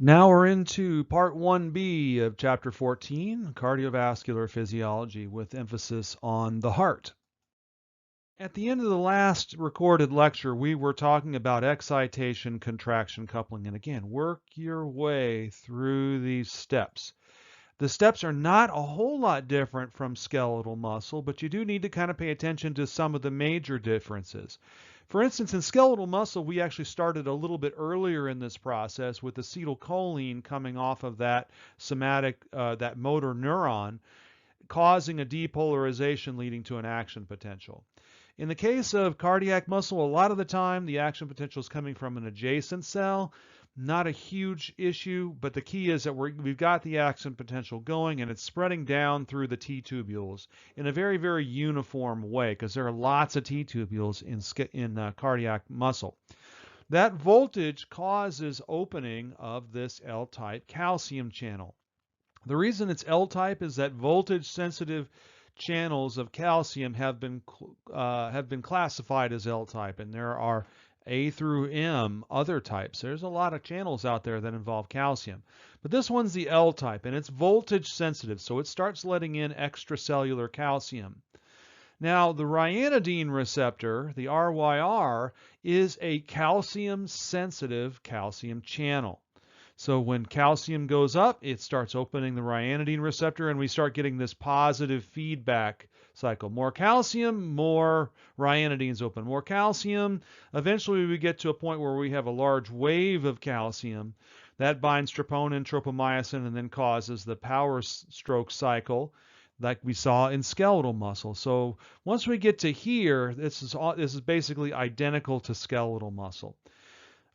Now we're into part 1B of chapter 14, cardiovascular physiology, with emphasis on the heart. At the end of the last recorded lecture, we were talking about excitation, contraction, coupling, and again, work your way through these steps. The steps are not a whole lot different from skeletal muscle, but you do need to kind of pay attention to some of the major differences. For instance, in skeletal muscle, we actually started a little bit earlier in this process with acetylcholine coming off of that that motor neuron, causing a depolarization leading to an action potential. In the case of cardiac muscle, a lot of the time the action potential is coming from an adjacent cell. Not a huge issue, but the key is that we've got the action potential going and it's spreading down through the T-tubules in a very, very uniform way because there are lots of T-tubules in cardiac muscle. That voltage causes opening of this L-type calcium channel. The reason it's L-type is that voltage-sensitive channels of calcium have been classified as L-type, and there are A through M other types. There's a lot of channels out there that involve calcium, but this one's the L-type, and it's voltage-sensitive, so it starts letting in extracellular calcium. Now, the ryanodine receptor, the RYR, is a calcium-sensitive calcium channel. So when calcium goes up, it starts opening the ryanodine receptor, and we start getting this positive feedback cycle. More calcium, more ryanodines open. More calcium. Eventually, we get to a point where we have a large wave of calcium. That binds troponin, tropomyosin, and then causes the power stroke cycle like we saw in skeletal muscle. So once we get to here, this is basically identical to skeletal muscle.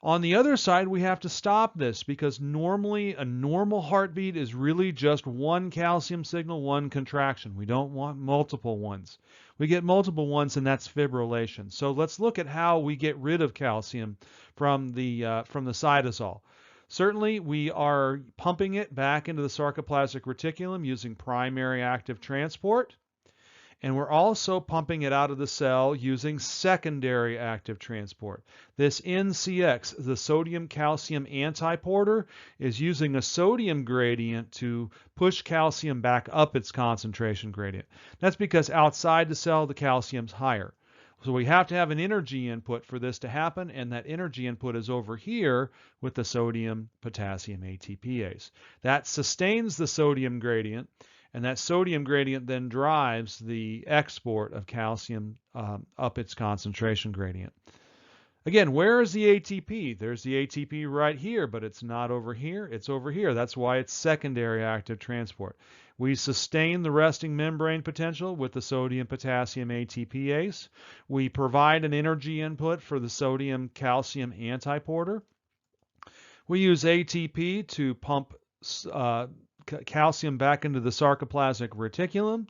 On the other side, we have to stop this because normally a normal heartbeat is really just one calcium signal, one contraction. We don't want multiple ones. We get multiple ones and that's fibrillation. So let's look at how we get rid of calcium from the cytosol. Certainly, we are pumping it back into the sarcoplasmic reticulum using primary active transport. And we're also pumping it out of the cell using secondary active transport. This NCX, the sodium calcium antiporter, is using a sodium gradient to push calcium back up its concentration gradient. That's because outside the cell, the calcium's higher. So we have to have an energy input for this to happen, and that energy input is over here with the sodium potassium ATPase. That sustains the sodium gradient, and that sodium gradient then drives the export of calcium up its concentration gradient. Again, where is the ATP? There's the ATP right here, but it's not over here. It's over here. That's why it's secondary active transport. We sustain the resting membrane potential with the sodium potassium ATPase. We provide an energy input for the sodium calcium antiporter. We use ATP to pump calcium back into the sarcoplasmic reticulum.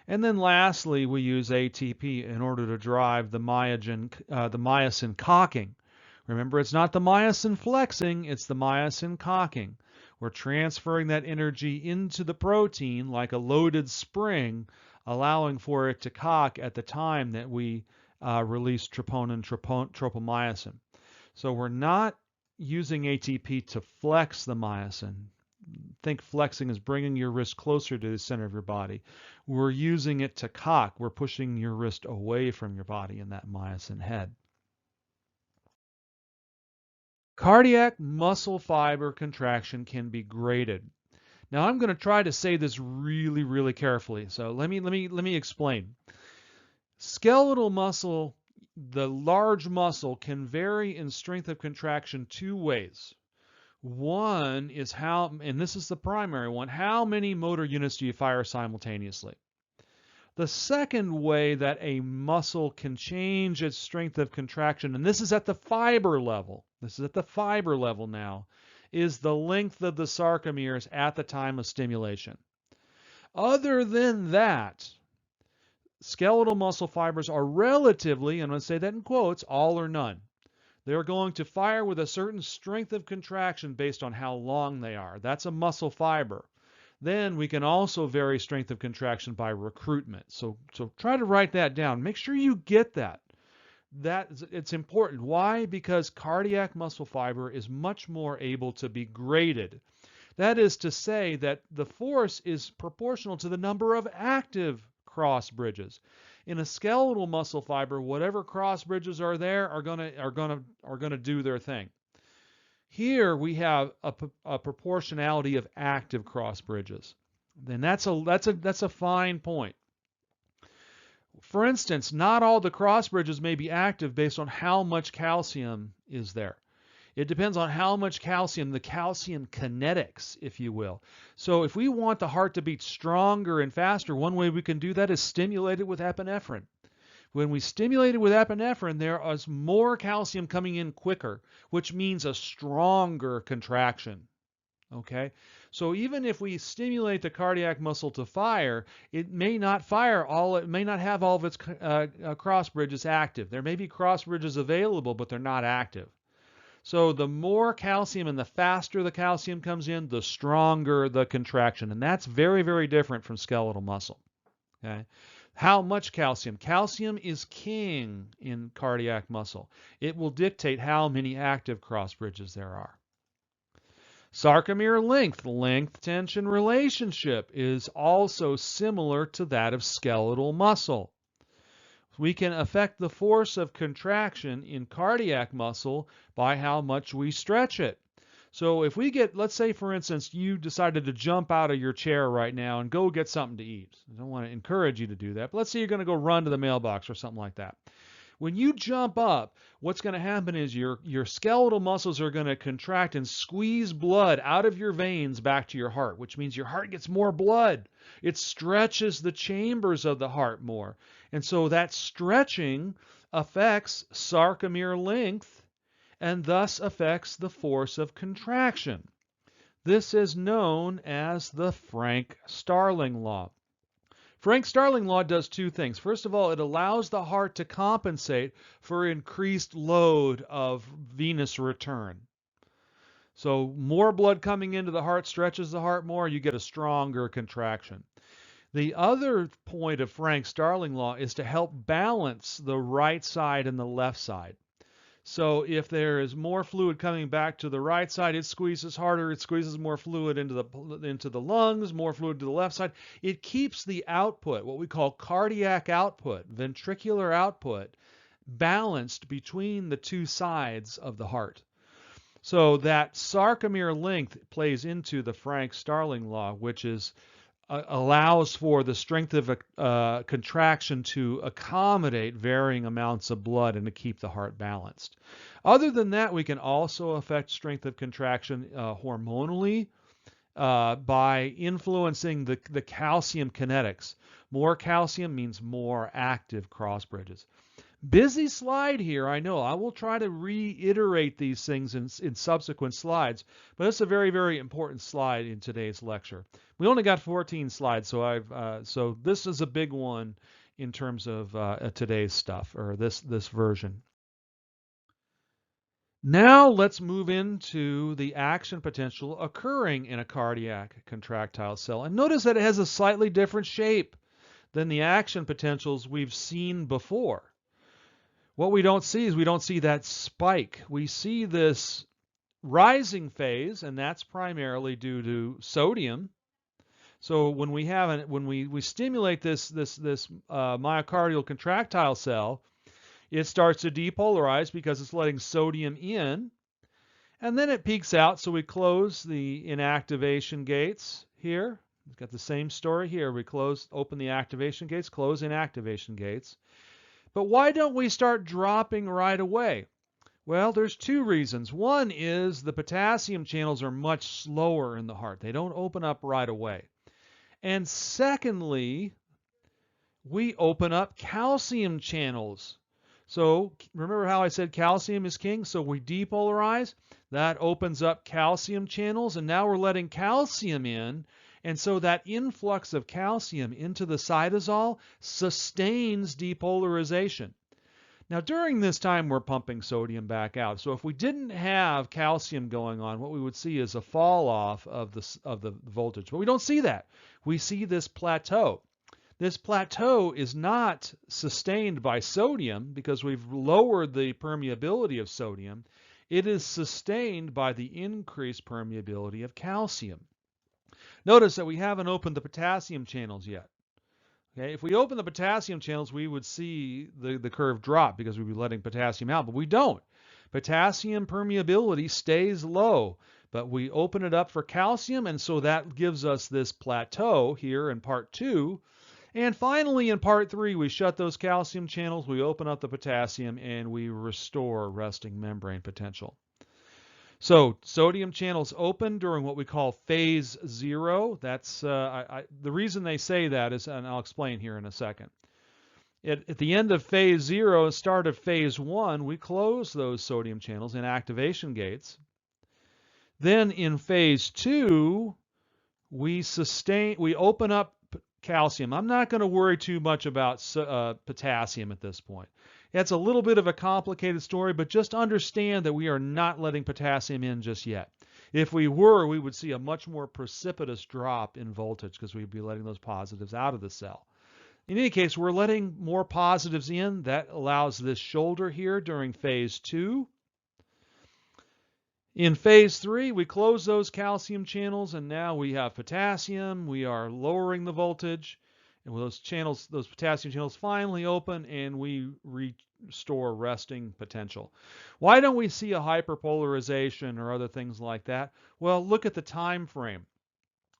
And then lastly, we use ATP in order to drive the myosin cocking. Remember, it's not the myosin flexing, it's the myosin cocking. We're transferring that energy into the protein like a loaded spring, allowing for it to cock at the time that we release troponin, tropomyosin. So we're not using ATP to flex the myosin. Think flexing is bringing your wrist closer to the center of your body. We're using it to cock. We're pushing your wrist away from your body in that myosin head. Cardiac muscle fiber contraction can be graded. Now I'm going to try to say this really, really carefully. So let me explain. Skeletal muscle, the large muscle, can vary in strength of contraction two ways. One is how, and this is the primary one, how many motor units do you fire simultaneously? The second way that a muscle can change its strength of contraction, and this is at the fiber level, now, is the length of the sarcomeres at the time of stimulation. Other than that, skeletal muscle fibers are relatively, and I'm going to say that in quotes, all or none. They're going to fire with a certain strength of contraction based on how long they are. That's a muscle fiber. Then we can also vary strength of contraction by recruitment. So try to write that down. Make sure you get that. it's important. Why? Because cardiac muscle fiber is much more able to be graded. That is to say that the force is proportional to the number of active cross bridges. In a skeletal muscle fiber, whatever cross bridges are there are gonna do their thing. Here we have a proportionality of active cross bridges. Then that's a fine point. For instance, not all the cross bridges may be active based on how much calcium is there. It depends on how much calcium, the calcium kinetics, if you will. So if we want the heart to beat stronger and faster, one way we can do that is stimulate it with epinephrine. When we stimulate it with epinephrine, there is more calcium coming in quicker, which means a stronger contraction. Okay, so even if we stimulate the cardiac muscle to fire, it may not fire all. It may not have all of its cross bridges active. There may be cross bridges available, but they're not active. So the more calcium and the faster the calcium comes in, the stronger the contraction, and that's very, very different from skeletal muscle. Okay. How much calcium? Calcium is king in cardiac muscle. It will dictate how many active cross bridges there are. Sarcomere length-tension relationship is also similar to that of skeletal muscle. We can affect the force of contraction in cardiac muscle by how much we stretch it. So if we get, let's say for instance, you decided to jump out of your chair right now and go get something to eat. I don't want to encourage you to do that, but let's say you're going to go run to the mailbox or something like that. When you jump up, what's going to happen is your skeletal muscles are going to contract and squeeze blood out of your veins back to your heart, which means your heart gets more blood. It stretches the chambers of the heart more. And so that stretching affects sarcomere length and thus affects the force of contraction. This is known as the Frank-Starling law. Frank-Starling law does two things. First of all, it allows the heart to compensate for increased load of venous return. So more blood coming into the heart stretches the heart more, you get a stronger contraction. The other point of Frank-Starling law is to help balance the right side and the left side. So if there is more fluid coming back to the right side, it squeezes harder, it squeezes more fluid into the lungs, more fluid to the left side. It keeps the output, what we call cardiac output, ventricular output, balanced between the two sides of the heart. So that sarcomere length plays into the Frank-Starling law, which is allows for the strength of contraction to accommodate varying amounts of blood and to keep the heart balanced. Other than that, we can also affect strength of contraction hormonally by influencing the calcium kinetics. More calcium means more active cross bridges. Busy slide here, I know. I will try to reiterate these things in subsequent slides, but it's a very, very important slide in today's lecture. We only got 14 slides, so this is a big one in terms of today's stuff, or this version. Now let's move into the action potential occurring in a cardiac contractile cell. And notice that it has a slightly different shape than the action potentials we've seen before. What we don't see is we don't see that spike. We see this rising phase, and that's primarily due to sodium. So when we stimulate this myocardial contractile cell, it starts to depolarize because it's letting sodium in, and then it peaks out. So we close the inactivation gates here. We've got the same story here. We open the activation gates, close inactivation gates. But why don't we start dropping right away? Well, there's two reasons. One is the potassium channels are much slower in the heart. They don't open up right away. And secondly, we open up calcium channels. So remember how I said calcium is king? So we depolarize. That opens up calcium channels, and now we're letting calcium in. And so that influx of calcium into the cytosol sustains depolarization. Now during this time, we're pumping sodium back out. So if we didn't have calcium going on, what we would see is a fall off of the voltage. But we don't see that. We see this plateau. This plateau is not sustained by sodium because we've lowered the permeability of sodium. It is sustained by the increased permeability of calcium. Notice that we haven't opened the potassium channels yet. Okay, if we open the potassium channels, we would see the curve drop because we'd be letting potassium out, but we don't. Potassium permeability stays low, but we open it up for calcium, and so that gives us this plateau here in part 2. And finally, in part 3, we shut those calcium channels, we open up the potassium, and we restore resting membrane potential. So sodium channels open during what we call phase 0. That's the reason they say that is, and I'll explain here in a second. At the end of phase 0, start of phase 1, we close those sodium channels in activation gates. Then in phase 2, we open up calcium. I'm not going to worry too much about potassium at this point. It's a little bit of a complicated story, but just understand that we are not letting potassium in just yet. If we were, we would see a much more precipitous drop in voltage because we'd be letting those positives out of the cell. In any case, we're letting more positives in. That allows this shoulder here during phase 2. In phase 3, we close those calcium channels, and now we have potassium. We are lowering the voltage, and those potassium channels finally open, and we restore resting potential. Why don't we see a hyperpolarization or other things like that? Well, look at the time frame.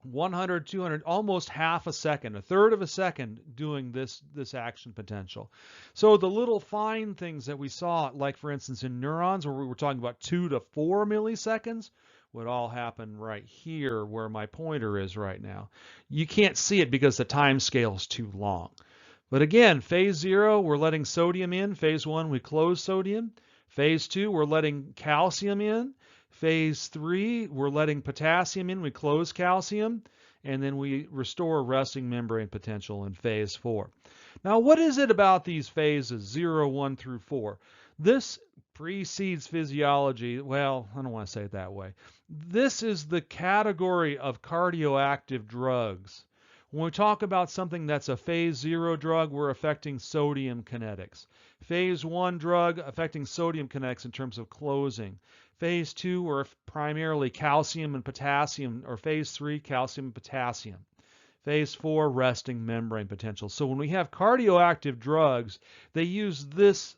100, 200, almost half a second, a third of a second doing this action potential. So the little fine things that we saw, like for instance in neurons where we were talking about 2 to 4 milliseconds, would all happen right here where my pointer is right now. You can't see it because the time scale is too long. But again, phase 0, we're letting sodium in. Phase 1, we close sodium. Phase 2, we're letting calcium in. Phase 3, we're letting potassium in, we close calcium, and then we restore resting membrane potential in phase 4. Now, what is it about these phases, 0, 1 through 4? This precedes physiology. Well, I don't want to say it that way. This is the category of cardioactive drugs. When we talk about something that's a phase 0 drug, we're affecting sodium kinetics. Phase 1 drug affecting sodium kinetics in terms of closing. Phase 2, we're primarily calcium and potassium, or phase 3, calcium and potassium. Phase 4, resting membrane potential. So when we have cardioactive drugs, they use this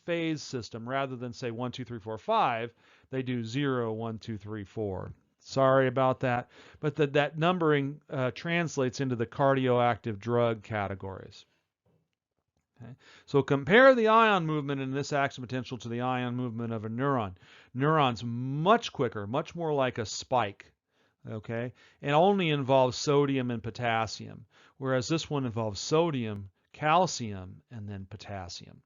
phase system rather than say 1, 2, 3, 4, 5. They do 0, 1, 2, 3, 4. Sorry about that, but that numbering translates into the cardioactive drug categories. Okay. So compare the ion movement in this action potential to the ion movement of a neuron. Neuron's much quicker, much more like a spike. Okay, and only involves sodium and potassium, whereas this one involves sodium, calcium, and then potassium.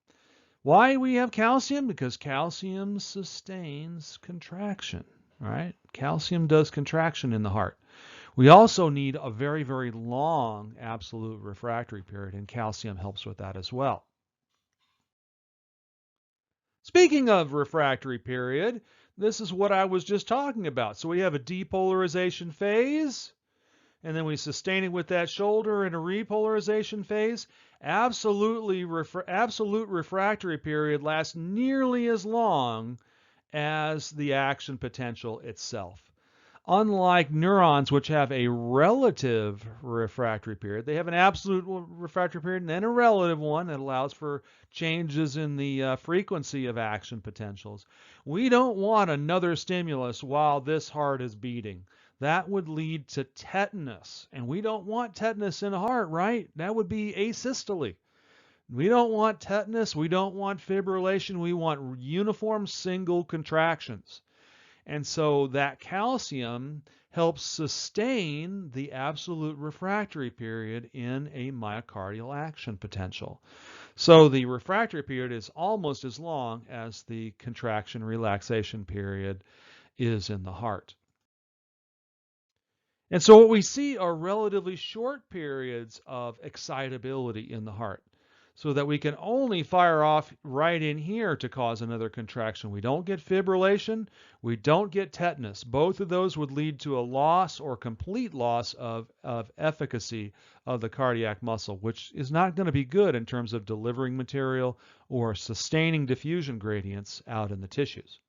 Why we have calcium? Because calcium sustains contraction. Right? Calcium does contraction in the heart. We also need a very, very long absolute refractory period, and calcium helps with that as well. Speaking of refractory period, this is what I was just talking about. So we have a depolarization phase, and then we sustain it with that shoulder in a repolarization phase. Absolute refractory period lasts nearly as long as the action potential itself. Unlike neurons, which have a relative refractory period, they have an absolute refractory period and then a relative one that allows for changes in the frequency of action potentials. We don't want another stimulus while this heart is beating. That would lead to tetanus, and we don't want tetanus in a heart, right? That would be asystole. We don't want tetanus. We don't want fibrillation. We want uniform single contractions. And so that calcium helps sustain the absolute refractory period in a myocardial action potential. So the refractory period is almost as long as the contraction relaxation period is in the heart. And so what we see are relatively short periods of excitability in the heart. so that we can only fire off right in here to cause another contraction. We don't get fibrillation, we don't get tetanus. Both of those would lead to a loss or complete loss of efficacy of the cardiac muscle, which is not going to be good in terms of delivering material or sustaining diffusion gradients out in the tissues.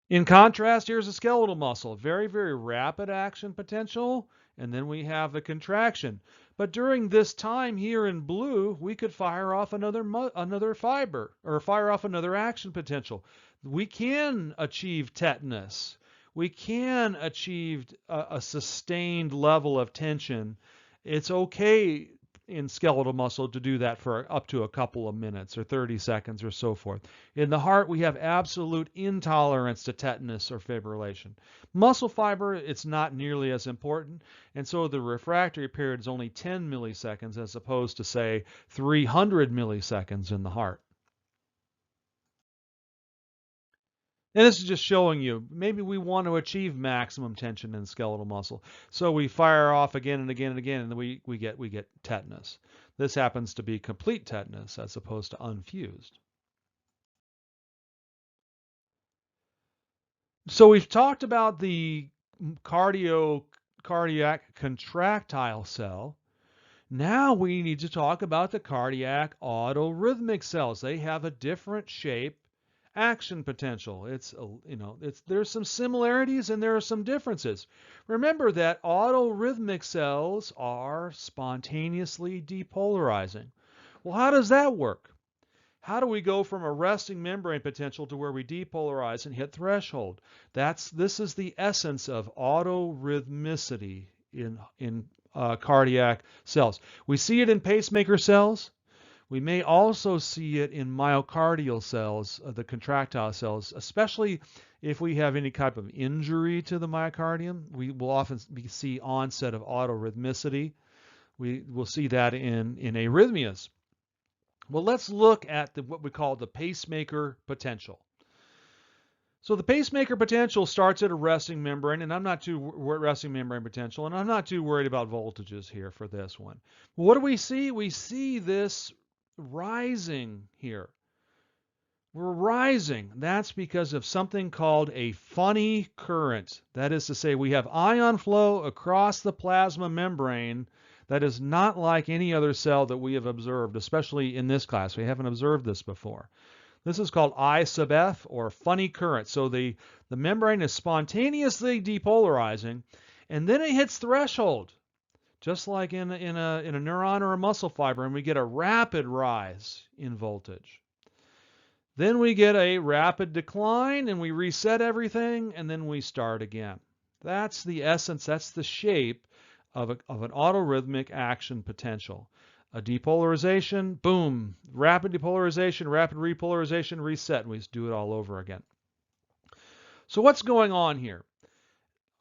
In contrast, here's a skeletal muscle, very, very rapid action potential, and then we have the contraction. But during this time here in blue, we could fire off another fiber or fire off another action potential. We can achieve tetanus. We can achieve a sustained level of tension. It's okay in skeletal muscle to do that for up to a couple of minutes or 30 seconds or so forth. In the heart, we have absolute intolerance to tetanus or fibrillation. Muscle fiber, it's not nearly as important, and so the refractory period is only 10 milliseconds as opposed to, say, 300 milliseconds in the heart. And this is just showing you, maybe we want to achieve maximum tension in skeletal muscle. So we fire off again and again and again, and then we get tetanus. This happens to be complete tetanus as opposed to unfused. So we've talked about the cardiac contractile cell. Now we need to talk about the cardiac autorhythmic cells. They have a different shape, action potential. There's some similarities and there are some differences. Remember that autorhythmic cells are spontaneously depolarizing. Well, how does that work? How do we go from a resting membrane potential to where we depolarize and hit threshold? This is the essence of autorhythmicity in cardiac cells. We see it in pacemaker cells. We may also see it in myocardial cells, the contractile cells, especially if we have any type of injury to the myocardium. We will often see onset of autorhythmicity. We will see that in arrhythmias. Well, let's look at what we call the pacemaker potential. So the pacemaker potential starts at a resting membrane, and I'm not too resting membrane potential, and I'm not too worried about voltages here for this one. What do we see? We see this rising here. We're rising. That's because of something called a funny current. That is to say, we have ion flow across the plasma membrane that is not like any other cell that we have observed, especially in this class. We haven't observed this before. This is called I sub F, or funny current. So the membrane is spontaneously depolarizing, and then it hits threshold, just like in a neuron or a muscle fiber, and we get a rapid rise in voltage. Then we get a rapid decline, and we reset everything, and then we start again. That's the essence, that's the shape of an autorhythmic action potential. A depolarization, boom, rapid depolarization, rapid repolarization, reset, and we just do it all over again. So what's going on here?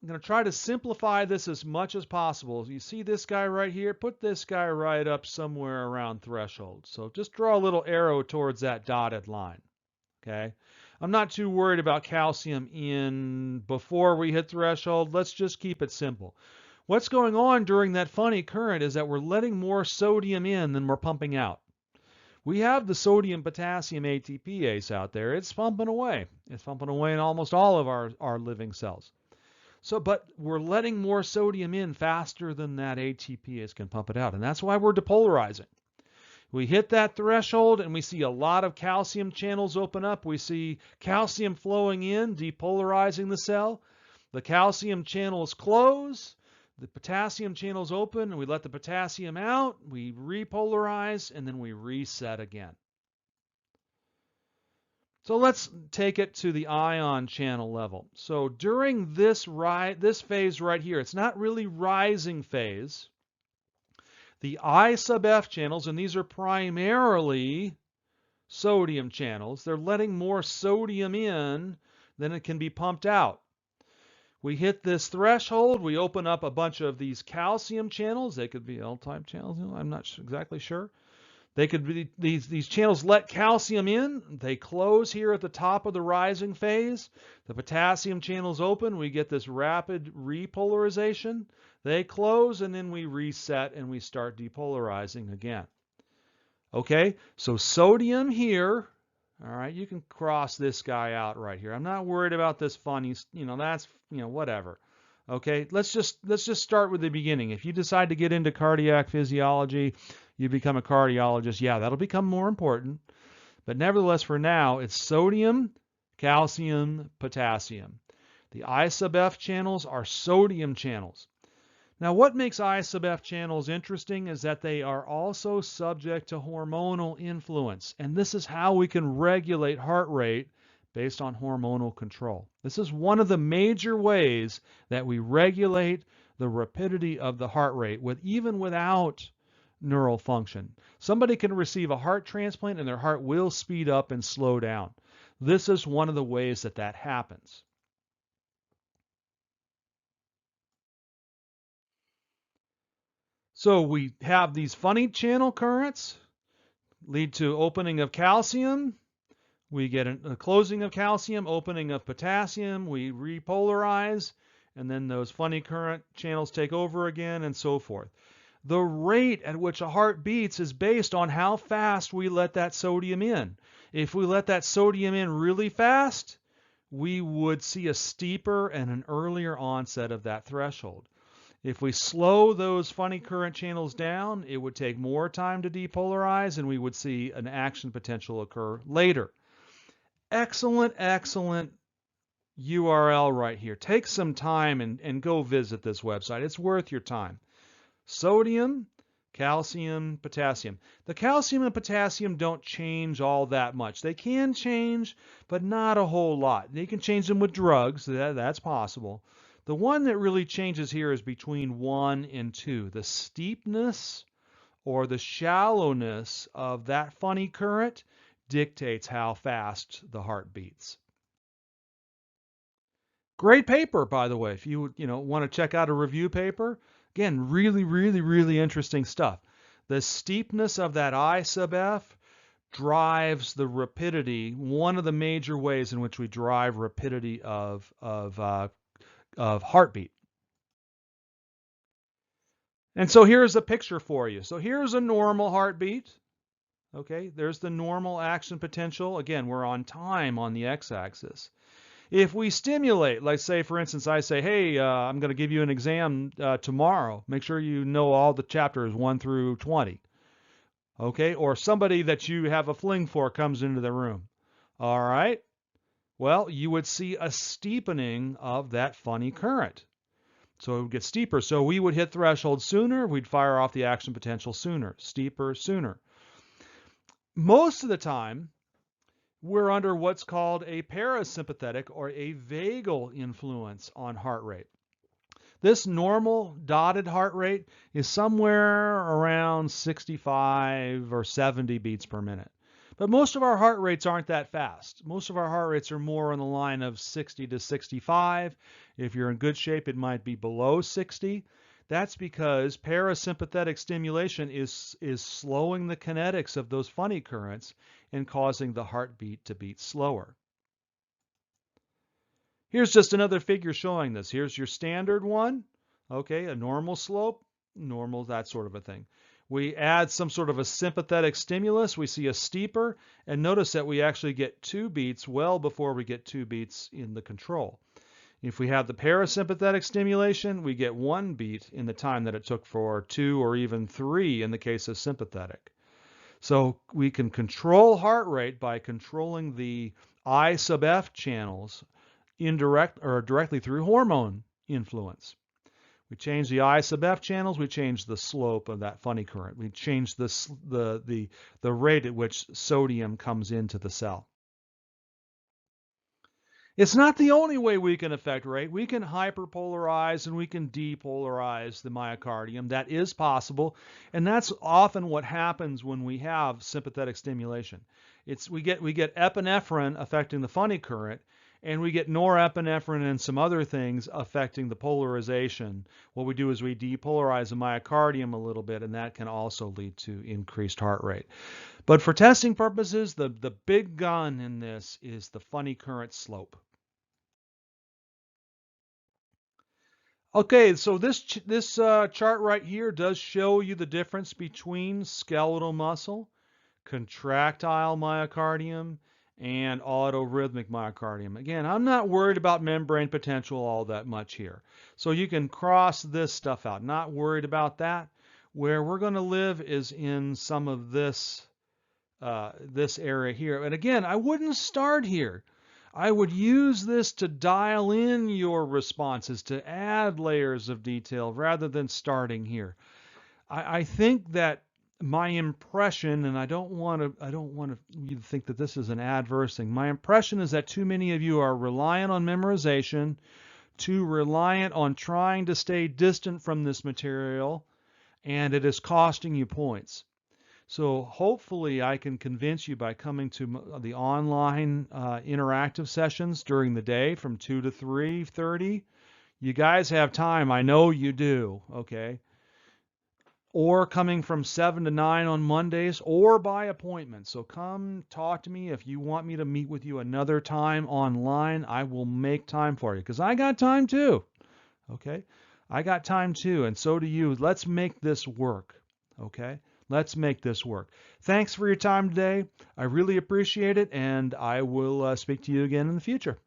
I'm going to try to simplify this as much as possible. You see this guy right here? Put this guy right up somewhere around threshold. So just draw a little arrow towards that dotted line. Okay? I'm not too worried about calcium in before we hit threshold. Let's just keep it simple. What's going on during that funny current is that we're letting more sodium in than we're pumping out. We have the sodium-potassium ATPase out there. It's pumping away. It's pumping away in almost all of our living cells. But we're letting more sodium in faster than that ATPase can pump it out, and that's why we're depolarizing. We hit that threshold and we see a lot of calcium channels open up. We see calcium flowing in, depolarizing the cell. The calcium channels close. The potassium channels open, and we let the potassium out, we repolarize, and then we reset again. So let's take it to the ion channel level. So during this phase right here, it's not really rising phase. The I sub F channels, and these are primarily sodium channels, they're letting more sodium in than it can be pumped out. We hit this threshold, we open up a bunch of these calcium channels. They could be L-type channels, I'm not exactly sure. They could be, these channels let calcium in. They close here at the top of the rising phase. The potassium channels open. We get this rapid repolarization. They close, and then we reset and we start depolarizing again. Okay, so sodium here. All right, you can cross this guy out right here. I'm not worried about this funny, that's, whatever. Okay, let's just start with the beginning. If you decide to get into cardiac physiology, you become a cardiologist, yeah, that'll become more important. But nevertheless, for now, it's sodium, calcium, potassium. The I sub F channels are sodium channels. Now, what makes I sub F channels interesting is that they are also subject to hormonal influence. And this is how we can regulate heart rate based on hormonal control. This is one of the major ways that we regulate the rapidity of the heart rate even without neural function. Somebody can receive a heart transplant and their heart will speed up and slow down. This is one of the ways that that happens. So we have these funny channel currents lead to opening of calcium. We get a closing of calcium, opening of potassium. We repolarize, and then those funny current channels take over again, and so forth. The rate at which a heart beats is based on how fast we let that sodium in. If we let that sodium in really fast, we would see a steeper and an earlier onset of that threshold. If we slow those funny current channels down, it would take more time to depolarize, and we would see an action potential occur later. Excellent, excellent URL right here. Take some time and go visit this website. It's worth your time. Sodium, calcium, potassium. The calcium and potassium don't change all that much. They can change, but not a whole lot. You can change them with drugs. That's possible. The one that really changes here is between 1 and 2. The steepness or the shallowness of that funny current dictates how fast the heart beats. Great paper, by the way, if you want to check out a review paper. Again, really, really, really interesting stuff. The steepness of that I sub F drives the rapidity, one of the major ways in which we drive rapidity of heartbeat. And so here's a picture for you. So here's a normal heartbeat. Okay, there's the normal action potential. Again, we're on time on the x-axis. If we stimulate, like say, for instance, I say, hey, I'm going to give you an exam tomorrow. Make sure you know all the chapters 1 through 20. Okay, or somebody that you have a fling for comes into the room. All right, well, you would see a steepening of that funny current. So it would get steeper. So we would hit threshold sooner. We'd fire off the action potential sooner, steeper, sooner. Most of the time, we're under what's called a parasympathetic or a vagal influence on heart rate. This normal dotted heart rate is somewhere around 65 or 70 beats per minute. But most of our heart rates aren't that fast. Most of our heart rates are more on the line of 60 to 65. If you're in good shape, it might be below 60. That's because parasympathetic stimulation is slowing the kinetics of those funny currents and causing the heartbeat to beat slower. Here's just another figure showing this. Here's your standard one. Okay, a normal slope, normal, that sort of a thing. We add some sort of a sympathetic stimulus, we see a steeper, and notice that we actually get 2 beats well before we get 2 beats in the control. If we have the parasympathetic stimulation, we get 1 beat in the time that it took for 2 or even 3 in the case of sympathetic. So we can control heart rate by controlling the I sub F channels directly through hormone influence. We change the I sub F channels, we change the slope of that funny current. We change the rate at which sodium comes into the cell. It's not the only way we can affect rate. We can hyperpolarize and we can depolarize the myocardium. That is possible, and that's often what happens when we have sympathetic stimulation. We get epinephrine affecting the funny current, and we get norepinephrine and some other things affecting the polarization. What we do is we depolarize the myocardium a little bit, and that can also lead to increased heart rate. But for testing purposes, the big gun in this is the funny current slope. Okay, so this chart right here does show you the difference between skeletal muscle, contractile myocardium, and autorhythmic myocardium. Again, I'm not worried about membrane potential all that much here. So you can cross this stuff out. Not worried about that. Where we're going to live is in some of this this area here. And again, I wouldn't start here. I would use this to dial in your responses, to add layers of detail rather than starting here. I think that my impression, and I don't want you to think that this is an adverse thing. My impression is that too many of you are reliant on memorization, too reliant on trying to stay distant from this material, and it is costing you points. So hopefully I can convince you by coming to the online interactive sessions during the day from 2 to 3:30. You guys have time. I know you do. Okay. Or coming from 7 to 9 on Mondays, or by appointment. So come talk to me. If you want me to meet with you another time online, I will make time for you, because I got time too. Okay? I got time too, and so do you. Let's make this work. Okay? Let's make this work. Thanks for your time today. I really appreciate it, and I will speak to you again in the future.